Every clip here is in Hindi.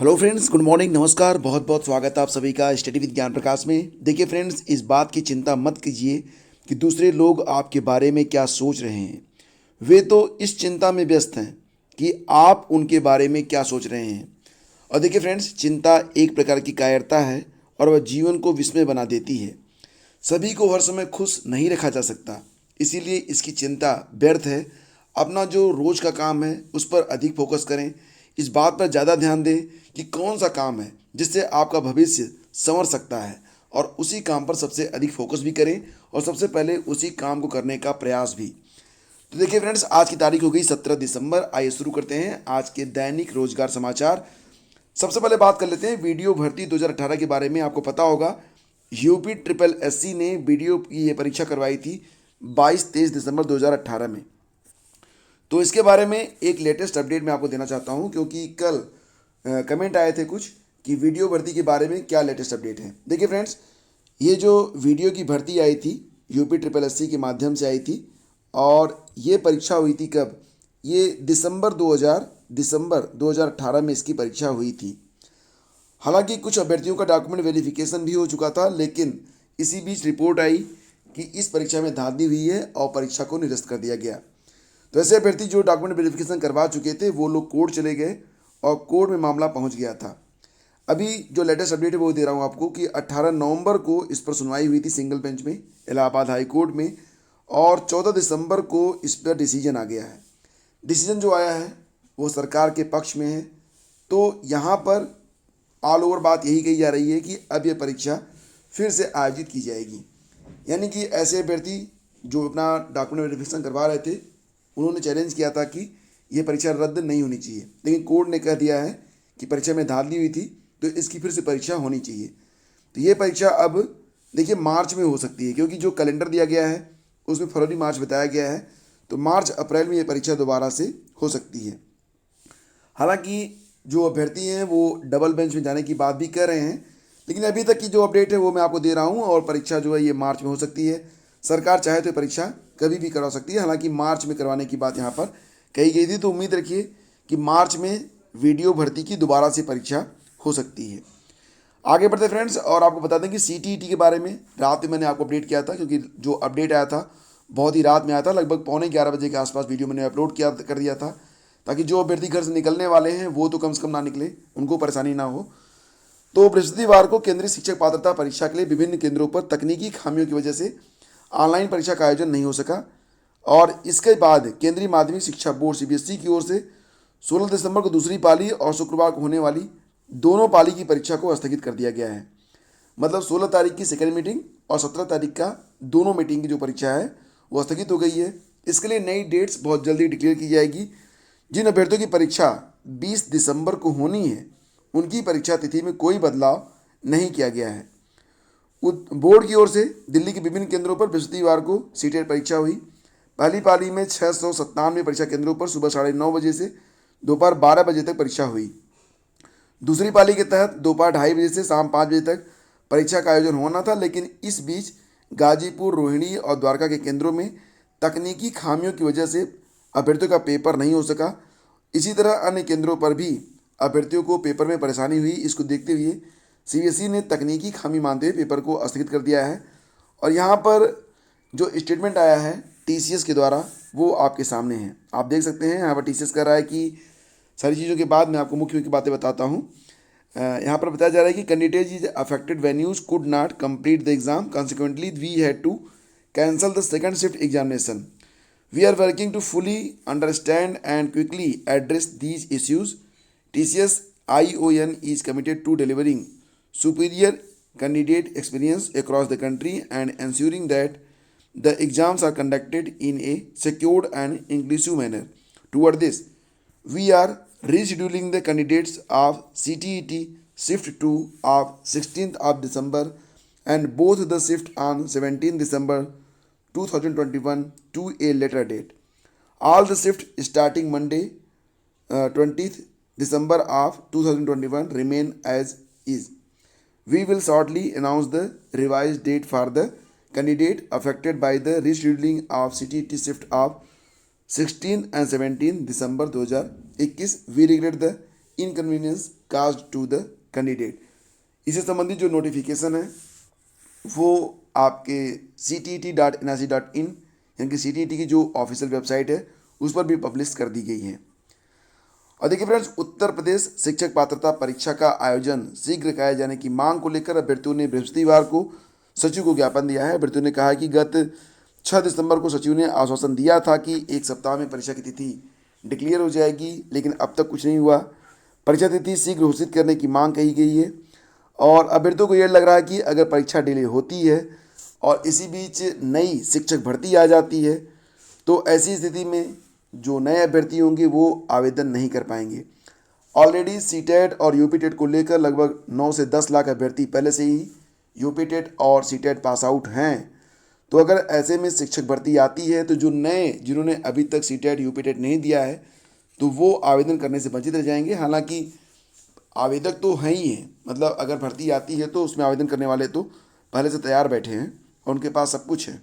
हेलो फ्रेंड्स, गुड मॉर्निंग, नमस्कार। बहुत बहुत स्वागत है आप सभी का स्टडी विद ज्ञान प्रकाश में। देखिए फ्रेंड्स, इस बात की चिंता मत कीजिए कि दूसरे लोग आपके बारे में क्या सोच रहे हैं। वे तो इस चिंता में व्यस्त हैं कि आप उनके बारे में क्या सोच रहे हैं। और देखिए फ्रेंड्स, चिंता एक प्रकार की कायरता है और वह जीवन को विस्मय बना देती है। सभी को हर समय खुश नहीं रखा जा सकता, इसीलिए इसकी चिंता व्यर्थ है। अपना जो रोज का काम है उस पर अधिक फोकस करें। इस बात पर ज़्यादा ध्यान दें कि कौन सा काम है जिससे आपका भविष्य संवर सकता है, और उसी काम पर सबसे अधिक फोकस भी करें और सबसे पहले उसी काम को करने का प्रयास भी। तो देखिए फ्रेंड्स, आज की तारीख हो गई 17 दिसंबर। आइए शुरू करते हैं आज के दैनिक रोजगार समाचार। सबसे पहले बात कर लेते हैं वीडियो भर्ती 2018 के बारे में। आपको पता होगा यूपी ट्रिपल एससी ने वीडियो की ये परीक्षा करवाई थी 22-23 दिसंबर 2018 में। तो इसके बारे में एक लेटेस्ट अपडेट मैं आपको देना चाहता हूं, क्योंकि कल कमेंट आए थे कुछ कि वीडियो भर्ती के बारे में क्या लेटेस्ट अपडेट है। देखिए फ्रेंड्स, ये जो वीडियो की भर्ती आई थी यूपी ट्रिपल एससी के माध्यम से आई थी, और ये परीक्षा हुई थी कब? ये दिसंबर 2018 में इसकी परीक्षा हुई थी। हालांकि कुछ अभ्यर्थियों का डॉक्यूमेंट वेरिफिकेशन भी हो चुका था, लेकिन इसी बीच रिपोर्ट आई कि इस परीक्षा में धांधली हुई है और परीक्षा को निरस्त कर दिया गया। तो ऐसे अभ्यर्थी जो डॉक्यूमेंट वेरिफिकेशन करवा चुके थे वो लोग कोर्ट चले गए और कोर्ट में मामला पहुंच गया था। अभी जो लेटेस्ट अपडेट है वो दे रहा हूं आपको कि 18 नवंबर को इस पर सुनवाई हुई थी सिंगल बेंच में इलाहाबाद हाई कोर्ट में, और 14 दिसंबर को इस पर डिसीजन आ गया है। डिसीजन जो आया है वो सरकार के पक्ष में है। तो यहाँ पर ऑल ओवर बात यही कही जा रही है कि अब ये परीक्षा फिर से आयोजित की जाएगी। यानी कि ऐसे अभ्यर्थी जो अपना डॉक्यूमेंट वेरिफिकेशन करवा रहे थे उन्होंने चैलेंज किया था कि ये परीक्षा रद्द नहीं होनी चाहिए, लेकिन कोर्ट ने कह दिया है कि परीक्षा में धांधली हुई थी तो इसकी फिर से परीक्षा होनी चाहिए। तो ये परीक्षा अब देखिए मार्च में हो सकती है, क्योंकि जो कैलेंडर दिया गया है उसमें फरवरी मार्च बताया गया है। तो मार्च अप्रैल में ये परीक्षा दोबारा से हो सकती है। हालांकि जो अभ्यर्थी हैं वो डबल बेंच में जाने की बात भी कर रहे हैं, लेकिन अभी तक की जो अपडेट है वो मैं आपको दे रहा हूँ। और परीक्षा जो है ये मार्च में हो सकती है। सरकार चाहे तो परीक्षा कभी भी करवा सकती है, हालांकि मार्च में करवाने की बात यहाँ पर कही गई थी। तो उम्मीद रखिए कि मार्च में वीडियो भर्ती की दोबारा से परीक्षा हो सकती है। आगे बढ़ते फ्रेंड्स, और आपको बता दें कि सीटीईटी के बारे में रात में मैंने आपको अपडेट किया था, क्योंकि जो अपडेट आया था बहुत ही रात में आया था, लगभग 11:15 के आसपास वीडियो मैंने अपलोड किया कर दिया था, ताकि जो अभ्यर्थी घर से निकलने वाले हैं वो तो कम से कम ना निकले, उनको परेशानी ना हो। तो बृहस्पतिवार को केंद्रीय शिक्षक पात्रता परीक्षा के लिए विभिन्न केंद्रों पर तकनीकी खामियों की वजह से ऑनलाइन परीक्षा का आयोजन नहीं हो सका, और इसके बाद केंद्रीय माध्यमिक शिक्षा बोर्ड सीबीएसई की ओर से 16 दिसंबर को दूसरी पाली और शुक्रवार को होने वाली दोनों पाली की परीक्षा को स्थगित कर दिया गया है। मतलब 16 तारीख की सेकेंड मीटिंग और 17 तारीख का दोनों मीटिंग की जो परीक्षा है वो स्थगित हो गई है। इसके लिए नई डेट्स बहुत जल्दी डिक्लेयर की जाएगी। जिन अभ्यर्थियों की परीक्षा 20 दिसंबर को होनी है उनकी परीक्षा तिथि में कोई बदलाव नहीं किया गया है। बोर्ड की ओर से दिल्ली के विभिन्न केंद्रों पर बृहस्पतिवार को सीटेट परीक्षा हुई। पहली पाली में 697 परीक्षा केंद्रों पर सुबह 9:30 बजे से दोपहर 12 बजे तक परीक्षा हुई। दूसरी पाली के तहत दोपहर 2:30 बजे से शाम 5 बजे तक परीक्षा का आयोजन होना था, लेकिन इस बीच गाजीपुर, रोहिणी और द्वारका के केंद्रों में तकनीकी खामियों की वजह से अभ्यर्थियों का पेपर नहीं हो सका। इसी तरह अन्य केंद्रों पर भी अभ्यर्थियों को पेपर में परेशानी हुई। इसको देखते हुए सीबीएसई ने तकनीकी खामी मानते हुए पेपर को स्थगित कर दिया है। और यहाँ पर जो स्टेटमेंट आया है टीसीएस के द्वारा वो आपके सामने है, आप देख सकते हैं। यहाँ पर टीसीएस कह रहा है कि सारी चीज़ों के बाद मैं आपको मुख्य मुख्य बातें बताता हूँ। यहाँ पर बताया जा रहा है कि candidate is affected venues could not complete the exam, consequently we had to cancel the second shift examination. We are working to fully understand and quickly address these issues. TCS ION is committed to delivering superior candidate experience across the country and ensuring that the exams are conducted in a secured and inclusive manner. Toward this, we are rescheduling the candidates of CTET shift 2 of 16th of December and both the shift on 17th December 2021 to a later date. All the shifts starting Monday 20th December of 2021 remain as is. We will shortly announce the revised date for the candidate affected by the rescheduling of CTT shift of 16 and 17 December 2021. We regret the inconvenience caused to the candidate. इससे संबंधित जो नोटिफिकेशन है वो आपके ctet.nic.in यानी कि CTET की जो ऑफिशियल वेबसाइट है उस पर भी पब्लिश कर दी गई है। और देखिए फ्रेंड्स, उत्तर प्रदेश शिक्षक पात्रता परीक्षा का आयोजन शीघ्र कराए जाने की मांग को लेकर अभ्यर्थियों ने बृहस्पतिवार को सचिव को ज्ञापन दिया है। अभ्यर्थियों ने कहा है कि गत 6 दिसंबर को सचिव ने आश्वासन दिया था कि एक सप्ताह में परीक्षा की तिथि डिक्लेयर हो जाएगी, लेकिन अब तक कुछ नहीं हुआ। परीक्षा तिथि शीघ्र घोषित करने की मांग कही गई है और अभ्यर्थियों को यह लग रहा है कि अगर परीक्षा डिले होती है और इसी बीच नई शिक्षक भर्ती आ जाती है तो ऐसी स्थिति में जो नए अभ्यर्थी होंगे वो आवेदन नहीं कर पाएंगे। ऑलरेडी सीटेट और यूपीटेट को लेकर लगभग 9 से 10 लाख अभ्यर्थी पहले से ही यूपीटेट और सीटेट पास आउट हैं। तो अगर ऐसे में शिक्षक भर्ती आती है तो जो नए जिन्होंने अभी तक सीटेट यूपीटेट नहीं दिया है तो वो आवेदन करने से वंचित रह जाएंगे। हालांकि आवेदक तो हैं ही हैं, मतलब अगर भर्ती आती है तो उसमें आवेदन करने वाले तो पहले से तैयार बैठे हैं और उनके पास सब कुछ है।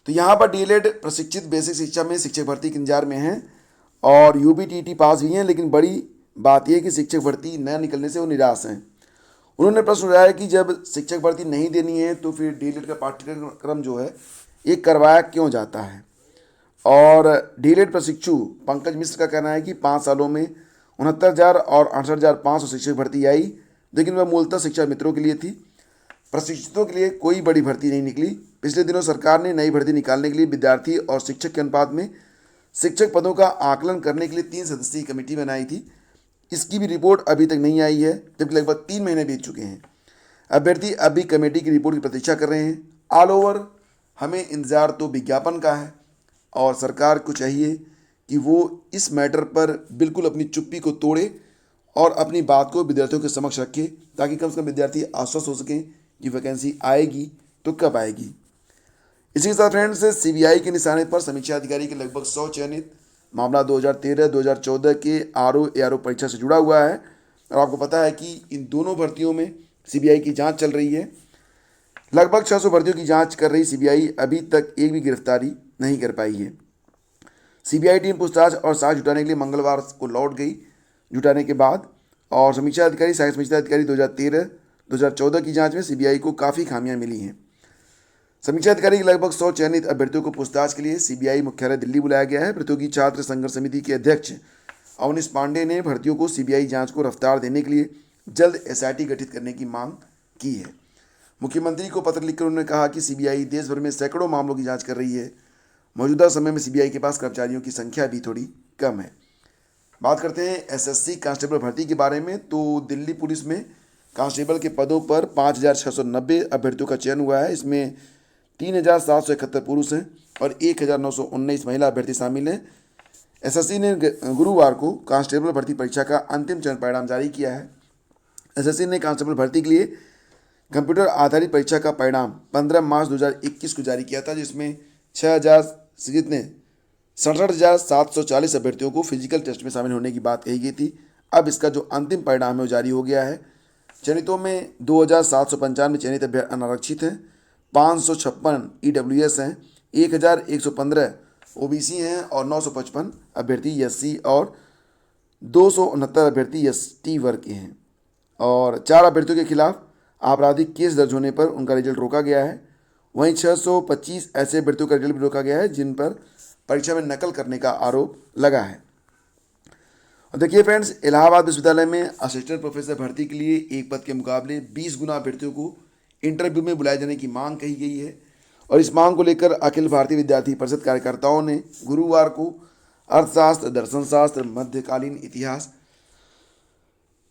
तो यहाँ पर डीएलएड प्रशिक्षित बेसिक शिक्षा में शिक्षक भर्ती के इंतजार में हैं और यूपीटीटी पास भी हैं, लेकिन बड़ी बात यह कि शिक्षक भर्ती न निकलने से वो निराश हैं। उन्होंने प्रश्न उठाया कि जब शिक्षक भर्ती नहीं देनी है तो फिर डीएलएड का पाठ्यक्रम जो है ये करवाया क्यों जाता है। और डीएलएड प्रशिक्षु पंकज मिश्र का कहना है कि 5 सालों में 69,000 और 68,500 शिक्षक भर्ती आई, लेकिन वह मूलतः शिक्षा मित्रों के लिए थी। प्रशिक्षितों के लिए कोई बड़ी भर्ती नहीं निकली। पिछले दिनों सरकार ने नई भर्ती निकालने के लिए विद्यार्थी और शिक्षक के अनुपात में शिक्षक पदों का आकलन करने के लिए 3 सदस्यीय कमेटी बनाई थी। इसकी भी रिपोर्ट अभी तक नहीं आई है, जबकि लगभग 3 महीने बीत चुके हैं। अभ्यर्थी अभी कमेटी की रिपोर्ट की प्रतीक्षा कर रहे हैं। ऑल ओवर हमें इंतज़ार तो विज्ञापन का है और सरकार को चाहिए कि वो इस मैटर पर बिल्कुल अपनी चुप्पी को तोड़े और अपनी बात को विद्यार्थियों के समक्ष रखे, ताकि कम से कम विद्यार्थी आश्वस्त हो सकें कि वैकेंसी आएगी तो कब आएगी। इसी के साथ फ्रेंड्स, सीबीआई के निशाने पर समीक्षा अधिकारी के लगभग 100 चयनित। मामला 2013-2014 के आरओ एआरओ परीक्षा से जुड़ा हुआ है और आपको पता है कि इन दोनों भर्तियों में सीबीआई की जांच चल रही है। लगभग 600 भर्तियों की जांच कर रही सीबीआई अभी तक एक भी गिरफ्तारी नहीं कर पाई है। सीबीआई टीम पूछताछ और साक्ष्य जुटाने के लिए मंगलवार को लौट गई जुटाने के बाद, और समीक्षा अधिकारी सहायक समीक्षा अधिकारी 2013-2014 की जांच में सीबीआई को काफ़ी खामियां मिली हैं। समीक्षा अधिकारी के लगभग 100 चयनित अभ्यर्थियों को पूछताछ के लिए सीबीआई मुख्यालय दिल्ली बुलाया गया है। प्रतियोगी छात्र संघर्ष समिति के अध्यक्ष अवनीश पांडे ने भर्तियों को सीबीआई जांच को रफ्तार देने के लिए जल्द एसआईटी गठित करने की मांग की है। मुख्यमंत्री को पत्र लिखकर उन्होंने कहा कि सीबीआई देश भर में सैकड़ों मामलों की जाँच कर रही है। मौजूदा समय में सीबीआई के पास कर्मचारियों की संख्या भी थोड़ी कम है। बात करते हैं एसएससी कांस्टेबल भर्ती के बारे में। तो दिल्ली पुलिस में कांस्टेबल के पदों पर 5,690 अभ्यर्थियों का चयन हुआ है। इसमें 3,771 पुरुष हैं और 1,919 महिला अभ्यर्थी शामिल हैं। एसएससी ने गुरुवार को कांस्टेबल भर्ती परीक्षा का अंतिम चयन परिणाम जारी किया है। एसएससी ने कांस्टेबल भर्ती के लिए कंप्यूटर आधारित परीक्षा का परिणाम 15 मार्च 2021 को जारी किया था, जिसमें 67,740 अभ्यर्थियों को फिजिकल टेस्ट में शामिल होने की बात कही गई थी। अब इसका जो अंतिम परिणाम है वो जारी हो गया है। चयनितों में 2,795 चयनित अनारक्षित हैं, 556 ईडब्ल्यूएस हैं, 1,115 ओबीसी हैं और 955 अभ्यर्थी एससी और 269 अभ्यर्थी एसटी वर्ग के हैं। और 4 अभ्यर्थियों के खिलाफ आपराधिक केस दर्ज होने पर उनका रिजल्ट रोका गया है। वहीं 625 ऐसे अभ्यर्थियों का रिजल्ट भी रोका गया है जिन पर परीक्षा में नकल करने का आरोप लगा है। और देखिए फ्रेंड्स, इलाहाबाद विश्वविद्यालय में असिस्टेंट प्रोफेसर भर्ती के लिए एक पद के मुकाबले 20 गुना अभ्यर्थियों को इंटरव्यू में बुलाए जाने की मांग कही गई है। और इस मांग को लेकर अखिल भारतीय विद्यार्थी परिषद कार्यकर्ताओं ने गुरुवार को अर्थशास्त्र, दर्शन शास्त्र, मध्यकालीन इतिहास,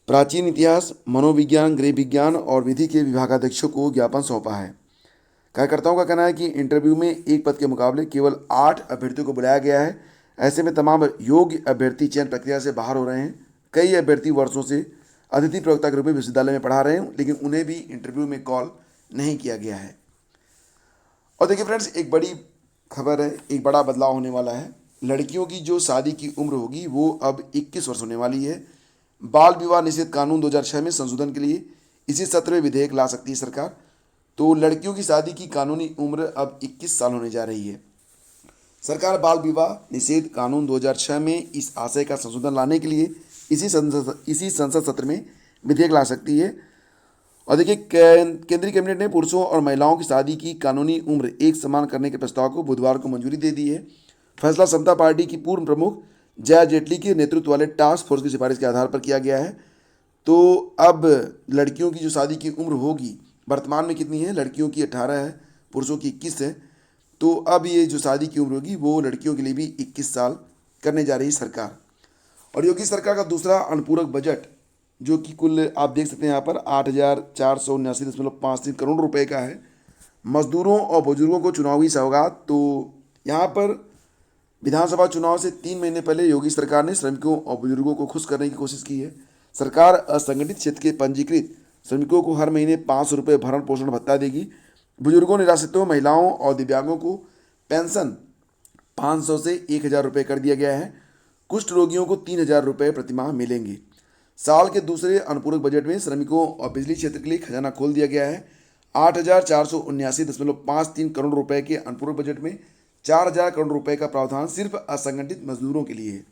प्राचीन इतिहास, मनोविज्ञान, गृह विज्ञान और विधि के विभागाध्यक्षों को ज्ञापन सौंपा है। कार्यकर्ताओं का कहना है कि इंटरव्यू में एक पद के मुकाबले केवल 8 अभ्यर्थियों को बुलाया गया है। ऐसे में तमाम योग्य अभ्यर्थी चयन प्रक्रिया से बाहर हो रहे हैं। कई अभ्यर्थी वर्षों से अतिथि प्रवक्ता के रूप में विश्वविद्यालय में पढ़ा रहे हैं, लेकिन उन्हें भी इंटरव्यू में कॉल नहीं किया गया है। और देखिए फ्रेंड्स, एक बड़ी खबर है, एक बड़ा बदलाव होने वाला है। लड़कियों की जो शादी की उम्र होगी वो अब 21 वर्ष होने वाली है। बाल विवाह निषेध कानून 2006 में संशोधन के लिए इसी सत्र में विधेयक ला सकती है सरकार। तो लड़कियों की शादी की कानूनी उम्र अब 21 साल होने जा रही है। सरकार बाल विवाह निषेध कानून 2006 में इस आशय का संशोधन लाने के लिए इसी संसद सत्र में विधेयक ला सकती है। और देखिए, केंद्रीय कैबिनेट ने पुरुषों और महिलाओं की शादी की कानूनी उम्र एक समान करने के प्रस्ताव को बुधवार को मंजूरी दे दी है। फैसला समता पार्टी की पूर्व प्रमुख जया जेटली के नेतृत्व वाले टास्क फोर्स की सिफारिश के आधार पर किया गया है। तो अब लड़कियों की जो शादी की उम्र होगी वर्तमान में कितनी है, लड़कियों की 18 है, पुरुषों की 21 है। तो अब ये जो शादी की उम्र होगी वो लड़कियों के लिए भी 21 साल करने जा रही है सरकार। और योगी सरकार का दूसरा अनुपूरक बजट, जो कि कुल आप देख सकते हैं यहाँ पर 8,479.53 करोड़ रुपए का है, मजदूरों और बुजुर्गों को चुनावी सौगात। तो यहाँ पर विधानसभा चुनाव से 3 महीने पहले योगी सरकार ने श्रमिकों और बुजुर्गों को खुश करने की कोशिश की है। सरकार असंगठित क्षेत्र के पंजीकृत श्रमिकों को हर महीने 500 रुपये भरण पोषण भत्ता देगी। बुजुर्गों, निराश्रितों, महिलाओं और दिव्यांगों को पेंशन 500 से 1,000 रुपये कर दिया गया है। कुष्ठ रोगियों को 3,000 रुपये प्रतिमाह मिलेंगे। साल के दूसरे अनुपूरक बजट में श्रमिकों और बिजली क्षेत्र के लिए खजाना खोल दिया गया है। 8,479.53 करोड़ रुपए के अनुपूरक बजट में 4,000 करोड़ रुपए का प्रावधान सिर्फ असंगठित मजदूरों के लिए है।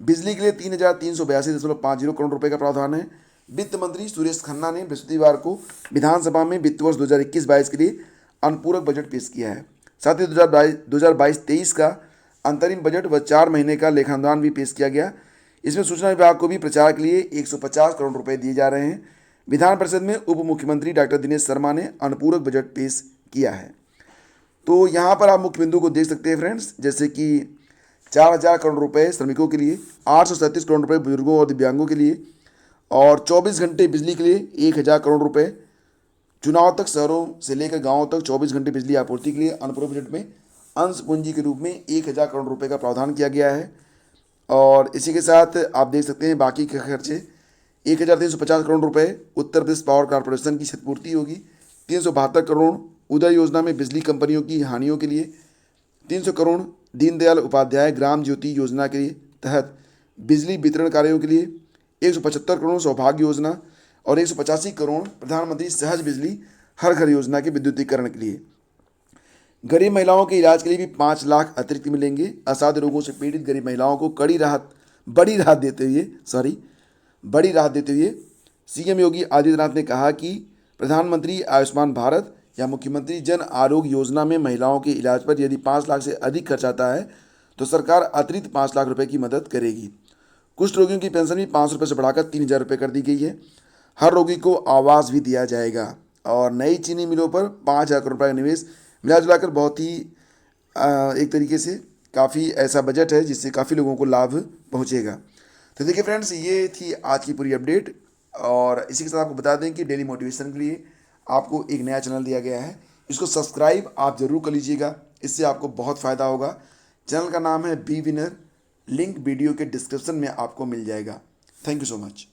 बिजली के लिए 3,382.50 करोड़ रुपए का प्रावधान है। वित्त मंत्री सुरेश खन्ना ने बृहस्पतिवार को विधानसभा में वित्त वर्ष 2021-22 के लिए अनुपूरक बजट पेश किया है। साथ ही 2022-23 का अंतरिम बजट व 4 महीने का लेखानुदान भी पेश किया गया। इसमें सूचना विभाग को भी प्रचार के लिए 150 करोड़ रुपए दिए जा रहे हैं। विधान परिषद में उप मुख्यमंत्री डॉक्टर दिनेश शर्मा ने अनुपूरक बजट पेश किया है। तो यहाँ पर आप मुख्य बिंदु को देख सकते हैं फ्रेंड्स, जैसे कि 4,000 करोड़ रुपए श्रमिकों के लिए, 837 करोड़ रुपए बुजुर्गों और दिव्यांगों के लिए, और 24 घंटे बिजली के लिए 1,000 करोड़ रुपए, चुनाव तक शहरों से लेकर गाँवों तक 24 घंटे बिजली आपूर्ति के लिए अनुपूरक बजट में अंश पूंजी के रूप में 1,000 करोड़ रुपए का प्रावधान किया गया है। और इसी के साथ आप देख सकते हैं बाकी के खर्चे 1,350 करोड़ रुपए उत्तर प्रदेश पावर कॉरपोरेशन की क्षतिपूर्ति होगी। 372 करोड़ उदय योजना में बिजली कंपनियों की हानियों के लिए, 300 करोड़ दीनदयाल उपाध्याय ग्राम ज्योति योजना के तहत बिजली वितरण कार्यों के लिए, 175 करोड़ सौभाग्य योजना और 185 करोड़ प्रधानमंत्री सहज बिजली हर घर योजना के विद्युतीकरण के लिए। गरीब महिलाओं के इलाज के लिए भी 5 लाख अतिरिक्त मिलेंगे। असाध्य रोगों से पीड़ित गरीब महिलाओं को बड़ी राहत देते हुए सीएम योगी आदित्यनाथ ने कहा कि प्रधानमंत्री आयुष्मान भारत या मुख्यमंत्री जन आरोग्य योजना में महिलाओं के इलाज पर यदि 5 लाख से अधिक खर्च आता है तो सरकार अतिरिक्त 5 लाख रुपए की मदद करेगी। कुष्ठ रोगियों की पेंशन भी 500 रुपये से बढ़ाकर 3,000 रुपये कर दी गई है। हर रोगी को आवास भी दिया जाएगा और नई चीनी मिलों पर 5,000 करोड़ रुपये का निवेश। मिला जुलाकर बहुत ही एक तरीके से काफ़ी ऐसा बजट है जिससे काफ़ी लोगों को लाभ पहुंचेगा। तो देखिए फ्रेंड्स, ये थी आज की पूरी अपडेट। और इसी के साथ आपको बता दें कि डेली मोटिवेशन के लिए आपको एक नया चैनल दिया गया है, इसको सब्सक्राइब आप ज़रूर कर लीजिएगा, इससे आपको बहुत फ़ायदा होगा। चैनल का नाम है बी विनर, लिंक वीडियो के डिस्क्रिप्शन में आपको मिल जाएगा। Thank you so much.